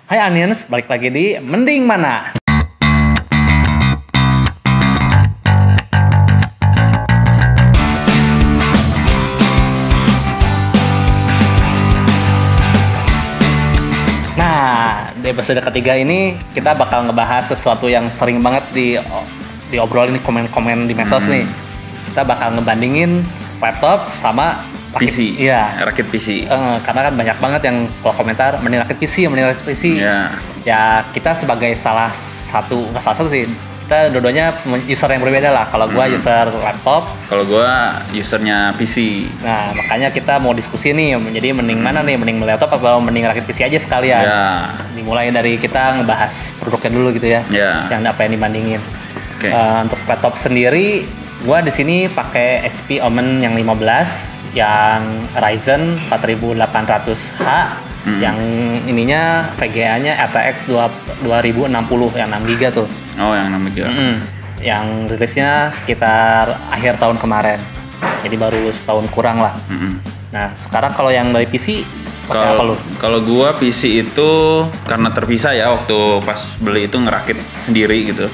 Hai Anians, balik lagi di Mending Mana. Nah, di episode ketiga ini kita bakal ngebahas sesuatu yang sering banget diobrolin di komen-komen di medsos nih. Kita bakal ngebandingin laptop sama PC, iya, rakit PC. Karena kan banyak banget yang kalau komentar mending rakit PC, mending rakit PC. Yeah. Ya kita sebagai nggak salah satu sih. Kita dua-duanya user yang berbeda lah. Kalau gua user laptop, kalau gua usernya PC. Nah makanya kita mau diskusi nih. Jadi mending mana nih? Mending laptop atau mending rakit PC aja sekalian? Yeah. Dimulai dari kita ngebahas produknya dulu gitu ya. Yeah. Yang apa yang dibandingin. Okay. Untuk laptop sendiri, gua di sini pakai HP Omen yang 15. Yang Ryzen 4800H, yang ininya VGA-nya RTX 2060 yang 6GB tuh. Oh, yang 6GB. Yang rilisnya sekitar akhir tahun kemarin. Jadi baru setahun kurang lah. Nah, sekarang kalau yang dari PC pakai apa lu? Kalau gua PC itu karena terpisah ya, waktu pas beli itu ngerakit sendiri gitu.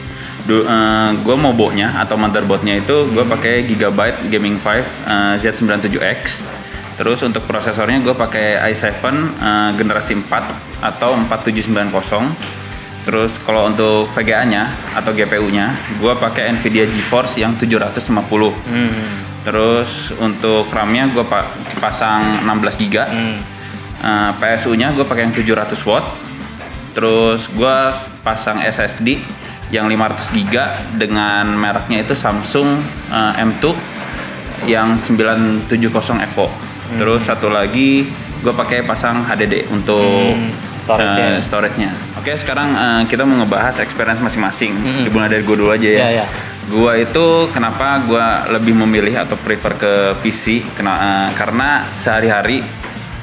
Gue moboknya atau motherboardnya itu gue pakai Gigabyte Gaming 5 Z97X. Terus untuk prosesornya gue pakai i7 generasi 4 atau 4790. Terus kalau untuk VGA-nya atau GPU-nya gue pakai Nvidia GeForce yang 750. Terus untuk RAM-nya gue pasang 16GB. PSU-nya gue pakai yang 700 watt. Terus gue pasang SSD yang 500GB dengan mereknya itu Samsung M2 yang 970 Evo. Terus satu lagi gue pakai pasang HDD untuk storage-nya. Oke, sekarang kita mau ngebahas experience masing-masing. Dimulai dari gue dulu aja ya. Yeah. Gue itu kenapa gue lebih memilih atau prefer ke PC karena sehari-hari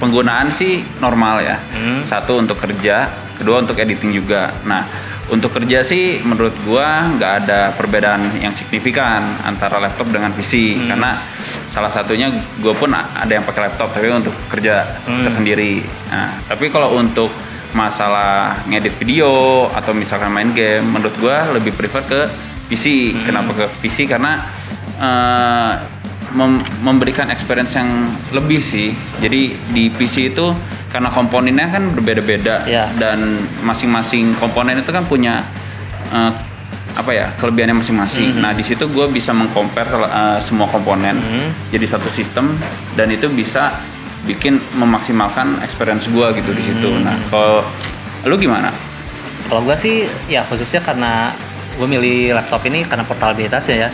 penggunaan sih normal ya. Satu untuk kerja, kedua untuk editing juga. Nah, untuk kerja sih menurut gua nggak ada perbedaan yang signifikan antara laptop dengan PC karena salah satunya gua pun ada yang pakai laptop tapi untuk kerja tersendiri. Nah, tapi kalau untuk masalah ngedit video atau misalkan main game, menurut gua lebih prefer ke PC. Kenapa ke PC? Karena memberikan experience yang lebih sih. Jadi di PC itu karena komponennya kan berbeda-beda dan masing-masing komponen itu kan punya kelebihannya masing-masing. Nah di situ gue bisa mengcompare semua komponen jadi satu sistem dan itu bisa bikin memaksimalkan experience gue gitu di situ. Nah kalau lu gimana? Kalau gue sih ya khususnya karena gue milih laptop ini karena portabilitas ya.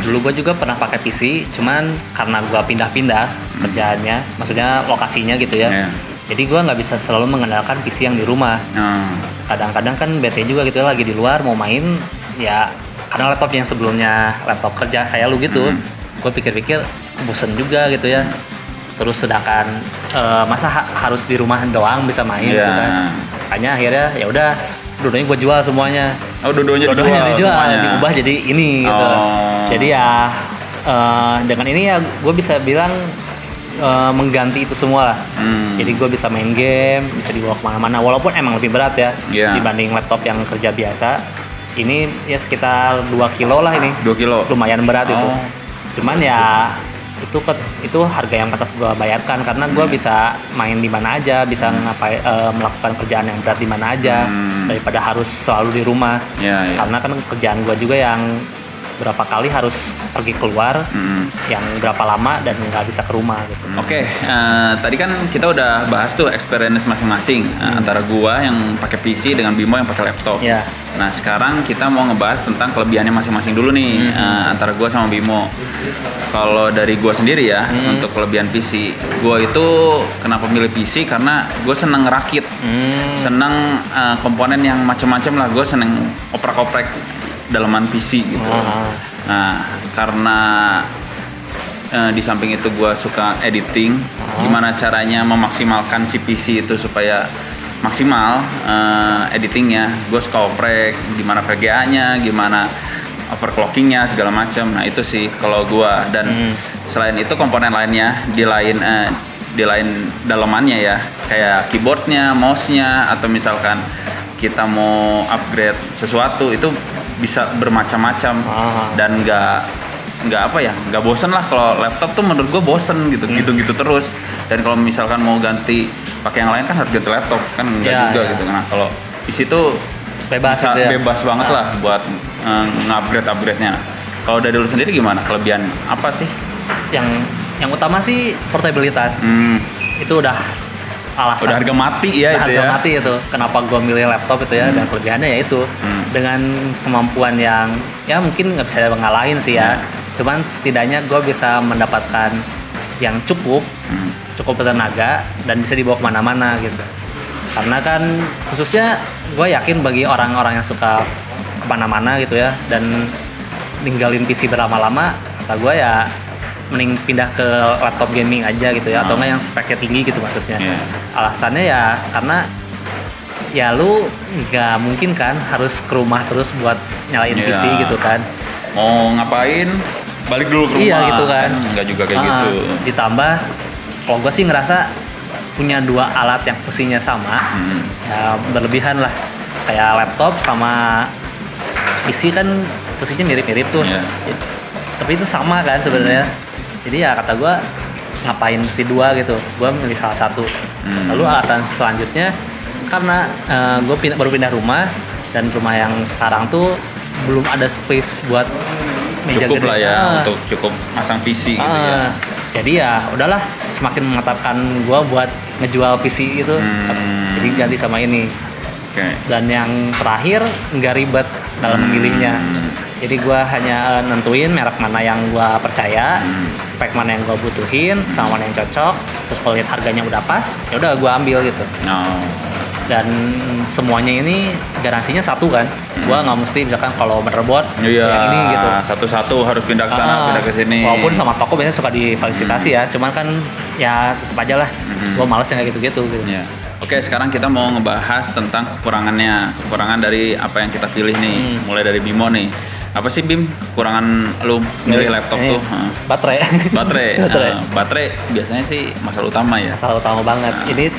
Dulu gue juga pernah pakai PC, cuman karena gue pindah-pindah kerjaannya, maksudnya lokasinya gitu ya. Jadi gue nggak bisa selalu mengandalkan PC yang di rumah. Kadang-kadang kan bete juga gitu ya, lagi di luar mau main ya, karena laptop yang sebelumnya laptop kerja kayak lu gitu, gue pikir-pikir bosen juga gitu ya. Terus sedangkan masa harus di rumah doang bisa main gitu kan. Makanya akhirnya ya udah dua-duanya gue jual semuanya. Oh, dua-duanya dijual, diubah jadi ini gitu. Jadi ya dengan ini ya gue bisa bilang mengganti itu semua lah. Jadi gue bisa main game, bisa dibawa kemana-mana. Walaupun emang lebih berat ya dibanding laptop yang kerja biasa. Ini ya sekitar 2 kilo lah ini. 2 kilo? Lumayan berat itu. Cuman ya itu harga yang pantas gue bayarkan karena gue bisa main di mana aja, bisa melakukan kerjaan yang berat di mana aja daripada harus selalu di rumah. Karena kan kerjaan gue juga yang berapa kali harus pergi keluar, yang berapa lama dan nggak bisa ke rumah gitu. Oke, tadi kan kita udah bahas tuh experience masing-masing antara gua yang pakai PC dengan Bimo yang pakai laptop. Nah sekarang kita mau ngebahas tentang kelebihannya masing-masing dulu nih antara gua sama Bimo. Kalau dari gua sendiri ya, untuk kelebihan PC, gua itu kenapa milih PC karena gua seneng ngerakit, seneng komponen yang macam-macam lah. Gua seneng oprek-oprek dalaman PC gitu. Nah karena di samping itu gue suka editing, gimana caranya memaksimalkan si PC itu supaya maksimal editingnya. Gue suka oprek, gimana VGA-nya, gimana overclockingnya segala macam. Nah itu sih kalau gue. Dan selain itu komponen lainnya di lain dalemannya ya, kayak keyboardnya, mouse-nya, atau misalkan kita mau upgrade sesuatu itu bisa bermacam-macam dan nggak bosen lah. Kalau laptop tuh menurut gue bosen gitu, gitu terus. Dan kalau misalkan mau ganti pakai yang lain kan harus ganti laptop kan enggak juga gitu. Nah kalau PC tuh bebas bisa gitu ya. bebas banget lah buat upgrade-nya. Kalau dari lu sendiri gimana? Kelebihan apa sih? Yang utama sih portabilitas. Itu udah alasan. Udah harga mati ya itu ya. Harga mati itu. Kenapa gue milih laptop itu ya, dan kelebihannya ya itu. Dengan kemampuan yang ya mungkin nggak bisa ngalahin sih ya. Cuman setidaknya gue bisa mendapatkan yang cukup bertenaga dan bisa dibawa kemana-mana gitu. Karena kan khususnya gue yakin bagi orang-orang yang suka kemana-mana gitu ya dan ninggalin PC berlama-lama, kata gue ya mending pindah ke laptop gaming aja gitu ya, atau enggak yang speknya tinggi gitu maksudnya. Alasannya ya karena ya lu nggak mungkin kan harus ke rumah terus buat nyalain PC gitu kan. Mau ngapain balik dulu ke rumah. Iya gitu kan. Nggak juga kayak gitu. Ditambah kalau gue sih ngerasa punya dua alat yang fungsinya sama, ya berlebihan lah. Kayak laptop sama PC kan fungsinya mirip-mirip tuh. Tapi itu sama kan sebenarnya. Jadi ya kata gue ngapain mesti dua gitu. Gue milih salah satu. Lalu alasan selanjutnya karena gue baru pindah rumah dan rumah yang sekarang tuh belum ada space buat meja cukup gede. Lah ya untuk cukup masang PC gitu ya. Jadi ya udahlah, semakin mengetapkan gue buat ngejual PC itu. Jadi ganti sama ini. Dan yang terakhir nggak ribet dalam memilihnya. Jadi gue hanya nentuin merek mana yang gue percaya, spek mana yang gue butuhin, sama mana yang cocok. Terus kalau lihat harganya udah pas, ya udah gue ambil gitu. Dan semuanya ini garansinya satu kan. Gue nggak mesti misalkan kalau motherboard yang ini gitu. Satu-satu harus pindah ke sana, pindah ke sini. Walaupun sama toko biasanya suka difasilitasi ya, cuman kan ya tetap aja lah. Gue males yang kayak gitu-gitu. Gitu. Oke, sekarang kita mau ngebahas tentang kekurangan dari apa yang kita pilih nih. Mulai dari Bimo nih. Apa sih Bim kekurangan lu milih laptop tuh? Baterai. Baterai biasanya sih masalah utama ya. Masalah utama banget. Ini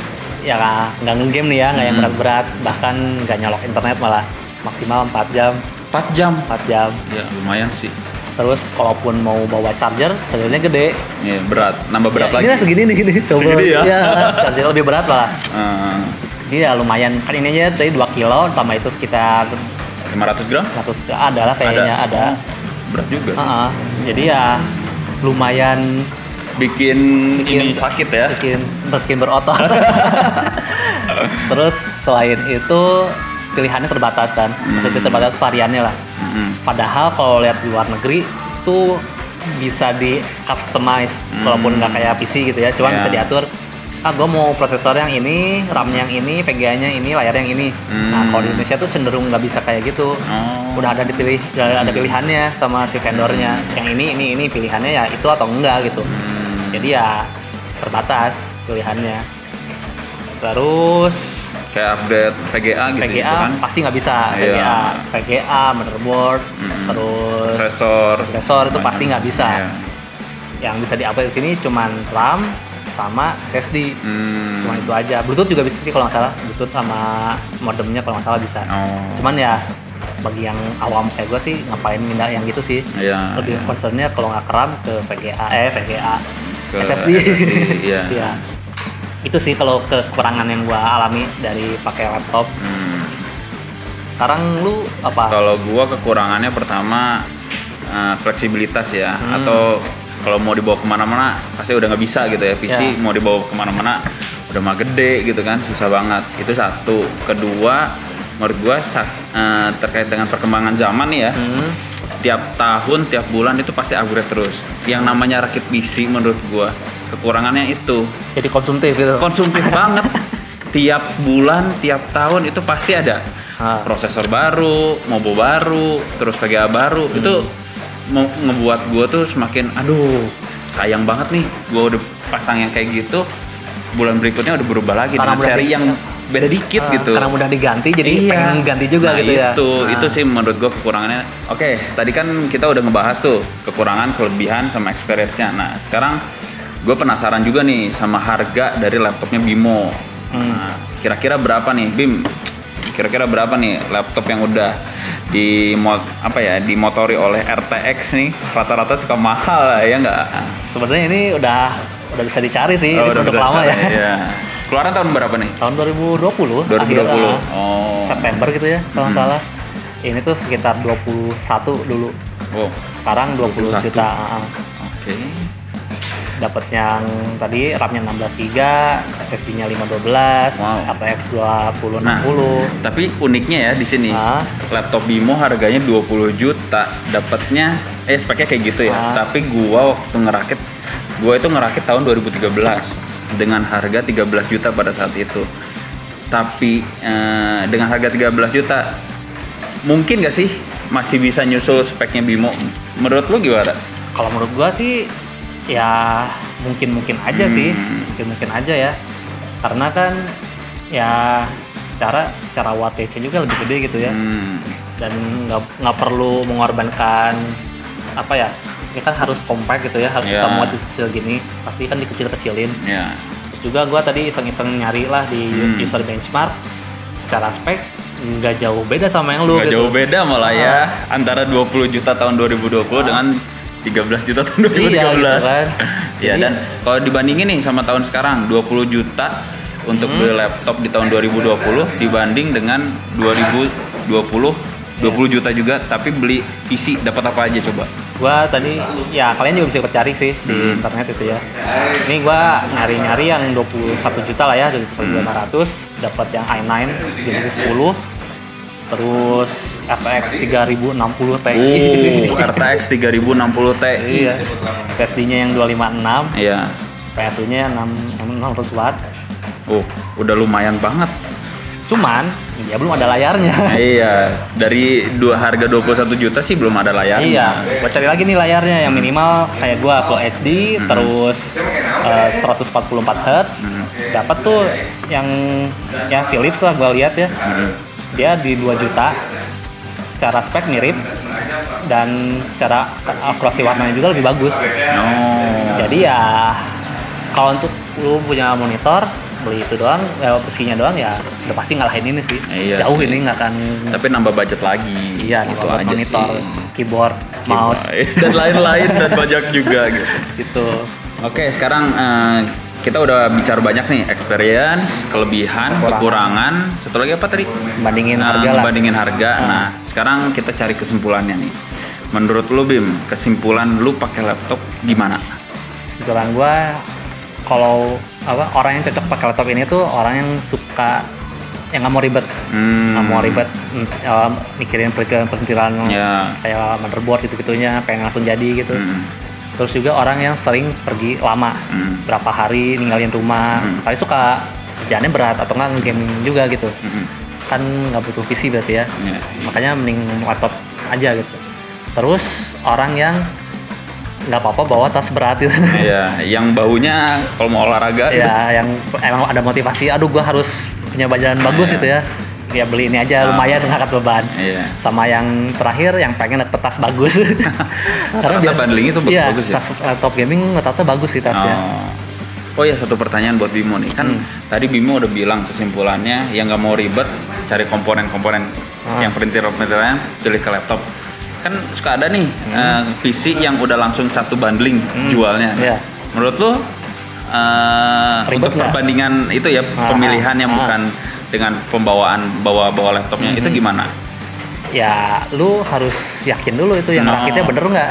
ya nggak nge-game nih ya, nggak yang berat-berat, bahkan nggak nyolok internet malah maksimal 4 jam. 4 jam? 4 jam. Ya lumayan sih. Terus kalaupun mau bawa chargernya gede. Iya berat, nambah berat lagi. Ini segini nih, coba. Segini ya? Iya, charger lebih berat malah. Ini ya lumayan, kan ini aja tadi 2 kilo, tambah itu sekitar 500 gram? 100 ada lah kayaknya, ada. Berat juga. Jadi ya lumayan bikin ini sakit ya. Bikin berotot. Terus selain itu pilihannya terbatas kan. Maksudnya terbatas variannya lah. Padahal kalau lihat di luar negeri itu bisa di customize walaupun nggak kayak PC gitu ya. Cuma bisa diatur. Gue mau prosesor yang ini, RAM yang ini, VGA-nya ini, layar yang ini. Nah, kalau di Indonesia tuh cenderung nggak bisa kayak gitu. Udah ada pilihannya sama si vendornya. Yang ini pilihannya ya itu atau enggak gitu. Jadi ya terbatas pilihannya. Terus kayak update VGA gitu, kan? Pasti nggak bisa. VGA, motherboard, terus prosesor itu pasti nggak bisa. Yang bisa di-update di sini cuman RAM sama SSD, cuma itu aja. Bluetooth juga bisa sih kalau nggak salah, Bluetooth sama modemnya kalau nggak salah bisa. Cuman ya bagi yang awam kayak gue sih ngapain mindah yang gitu sih. Lebih concernnya kalau nggak ke RAM ke VGA ke SSD. Iya. Itu sih kalau kekurangan yang gue alami dari pakai laptop. Sekarang lu apa? Kalau gue kekurangannya pertama fleksibilitas ya, atau kalau mau dibawa kemana-mana pasti udah nggak bisa gitu ya. PC mau dibawa kemana-mana udah mah gede gitu kan, susah banget. Itu satu. Kedua, menurut gua terkait dengan perkembangan zaman nih ya, tiap tahun, tiap bulan itu pasti upgrade terus. Yang namanya rakit PC menurut gua kekurangannya itu. Jadi konsumtif gitu. Konsumtif banget. Tiap bulan, tiap tahun itu pasti ada prosesor baru, MOBO baru, terus VGA baru. Itu ngebuat gue tuh semakin sayang banget nih gue udah pasang yang kayak gitu, bulan berikutnya udah berubah lagi dengan seri yang beda dikit gitu, karena mudah diganti jadi pengen ganti juga gitu ya. Itu sih menurut gue kekurangannya. Oke, tadi kan kita udah ngebahas tuh kekurangan, kelebihan sama experience-nya. Nah sekarang gue penasaran juga nih sama harga dari laptopnya Bimo. Nah, kira-kira berapa nih, Bim? Kira-kira berapa nih laptop yang udah dimotori oleh RTX nih? Rata-rata suka mahal lah, ya nggak? Sebenarnya ini udah bisa dicari sih, ini produk lama ya. Iya. Keluaran tahun berapa nih? Tahun 2020. 2020. September gitu ya, kalau nggak salah. Ini tuh sekitar 21 dulu. Oh. Sekarang 20 juta. Oke. Dapat yang tadi RAM-nya 16 GB, SSD-nya 512, RTX 2060. Nah, tapi uniknya ya di sini, laptop Bimo harganya 20 juta, dapatnya speknya kayak gitu ya. Tapi gua itu ngerakit tahun 2013 dengan harga 13 juta pada saat itu. Tapi dengan harga 13 juta mungkin gak sih masih bisa nyusul speknya Bimo? Menurut lu gimana? Kalau menurut gua sih ya mungkin aja sih, mungkin aja ya, karena kan ya secara wattage juga lebih gede gitu ya, dan nggak perlu mengorbankan apa ya, ini kan harus compact gitu ya, harus bisa muat di kecil gini, pasti kan dikecil-kecilin. Terus juga gua tadi iseng-iseng nyari lah di user benchmark, secara spek nggak jauh beda sama yang lu. Nggak jauh beda malah ya, antara 20 juta tahun 2020 dengan 13 juta tahun 2013. Iya, gitu kan. Ya, dan kalau dibandingin nih sama tahun sekarang, 20 juta untuk beli laptop di tahun 2020 dibanding dengan 2020 20 juta juga tapi beli PC dapat apa aja coba? Gua tadi ya kalian juga bisa cari sih di internet itu ya. Ini gua nyari-nyari yang 21 juta lah ya, 21.500, dapat yang i9 Genesis 10. Terus RTX 3060 Ti. RTX 3060 Ti. Iya. SSD-nya yang 256. Iya. PSU-nya 600 watt. Udah lumayan banget. Cuman ya belum ada layarnya. Iya, dari harga 21 juta sih belum ada layarnya. Iya, gua cari lagi nih layarnya yang minimal kayak gua Full HD, terus 144 Hz. Dapat tuh yang Philips lah gua lihat ya. Dia di 2 juta, secara spek mirip dan secara akurasi warnanya juga lebih bagus. Jadi ya kalau untuk lu punya monitor, beli itu doang, PC-nya doang ya udah pasti ngalahin ini sih. Jauh sih. Ini nggak akan. Tapi nambah budget lagi. Iya, itu aja monitor, sih. keyboard, mouse dan lain-lain dan banyak juga gitu. Gitu. Oke, sekarang kita udah bicara banyak nih, experience, kelebihan, kekurangan. Satu lagi apa tadi? Bandingin harga lah. Bandingin harga. Nah, sekarang kita cari kesimpulannya nih. Menurut lu Bim, kesimpulan lu pakai laptop gimana? Kesimpulan gua kalau orang yang cocok pakai laptop ini tuh orang yang suka yang nggak mau ribet, mikirin perintilan kayak motherboard gitu-gitunya, pengen langsung jadi gitu. Terus juga orang yang sering pergi lama, berapa hari ninggalin rumah, kali suka kerjaannya berat atau nggak gaming juga gitu, kan nggak butuh PC berarti ya, makanya mending laptop aja gitu. Terus orang yang nggak apa-apa bawa tas berat gitu. Iya, yang baunya kalau mau olahraga. Iya, yang emang ada motivasi, aduh gua harus punya badan bagus gitu ya. Ya beli ini aja lumayan ngangkat beban. Sama yang terakhir yang pengen dapet tas bagus. Karena biasa bundling itu bagus ya. Tas laptop gaming rata-rata bagus sih tasnya. Oh ya, satu pertanyaan buat Bimo nih. Kan tadi Bimo udah bilang kesimpulannya yang nggak mau ribet cari komponen-komponen yang perintilan pilih ke laptop. Kan suka ada nih PC yang udah langsung satu bundling jualnya. Menurut lo untuk perbandingan itu ya, pemilihan yang bukan dengan bawa laptopnya itu gimana? Ya lu harus yakin dulu itu yang rakitnya bener nggak.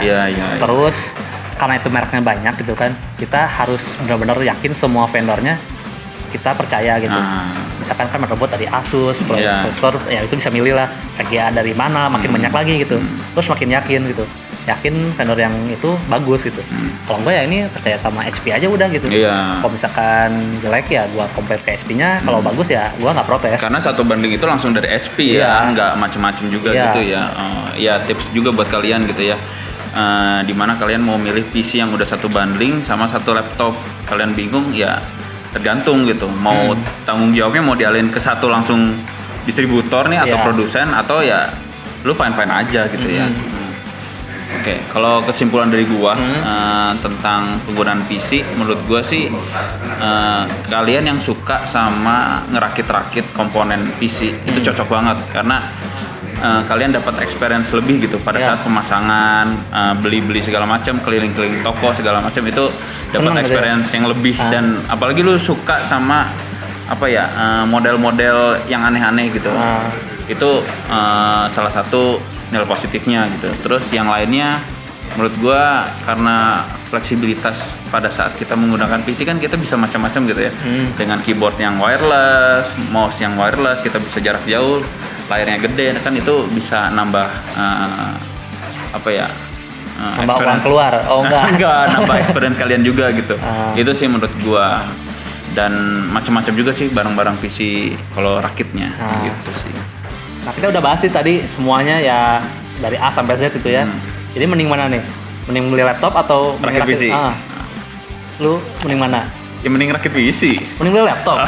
Terus karena itu mereknya banyak gitu kan, kita harus benar-benar yakin semua vendornya kita percaya gitu. Misalkan kan motherboard dari Asus, prosesor ya itu bisa milih lah VGA dari mana, makin banyak lagi gitu. Terus makin yakin gitu, yakin vendor yang itu bagus gitu. Kalau enggak ya ini percaya sama HP aja udah gitu. Kalau misalkan jelek ya gua compare ke HP-nya, kalau bagus ya gua nggak protes. Karena satu banding itu langsung dari HP ya, nggak macem-macem juga gitu ya. Ya tips juga buat kalian gitu ya. Dimana kalian mau milih PC yang udah satu bundling sama satu laptop, kalian bingung ya tergantung gitu. Mau tanggung jawabnya mau dialihin ke satu langsung distributor nih atau produsen, atau ya lu fine-fine aja gitu ya. Oke, kalau kesimpulan dari gua tentang penggunaan PC, menurut gua sih kalian yang suka sama ngerakit-rakit komponen PC itu cocok banget karena kalian dapat experience lebih gitu pada saat pemasangan, beli-beli segala macam, keliling-keliling toko segala macam itu dapat experience yang lebih dan apalagi lu suka sama apa ya model-model yang aneh-aneh gitu. Itu salah satu nilai positifnya gitu. Terus yang lainnya menurut gua karena fleksibilitas pada saat kita menggunakan PC kan kita bisa macam-macam gitu ya. Dengan keyboard yang wireless, mouse yang wireless, kita bisa jarak jauh, layarnya gede kan itu bisa nambah apa ya? Nambah uang keluar. Oh enggak. Enggak, nambah experience kalian juga gitu. Itu sih menurut gua. Dan macam-macam juga sih barang-barang PC kalau rakitnya gitu sih. Nah kita udah bahas sih tadi semuanya ya dari A sampai Z itu ya. Jadi mending mana nih? Mending beli laptop atau rakit PC? Lu mending mana? Ya mending rakit PC. Mending beli laptop.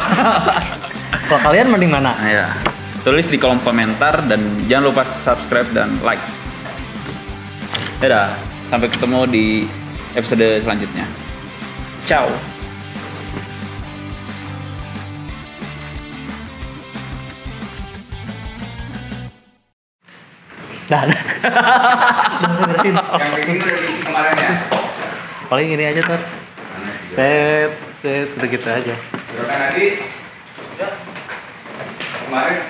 Kalau kalian mending mana? Ya. Tulis di kolom komentar dan jangan lupa subscribe dan like. Dadah, sampai ketemu di episode selanjutnya. Ciao. Dah. Yang begini udah diisi kemarin ya? Paling ini aja tuh. Set, udah gitu aja. Kan tadi kemarin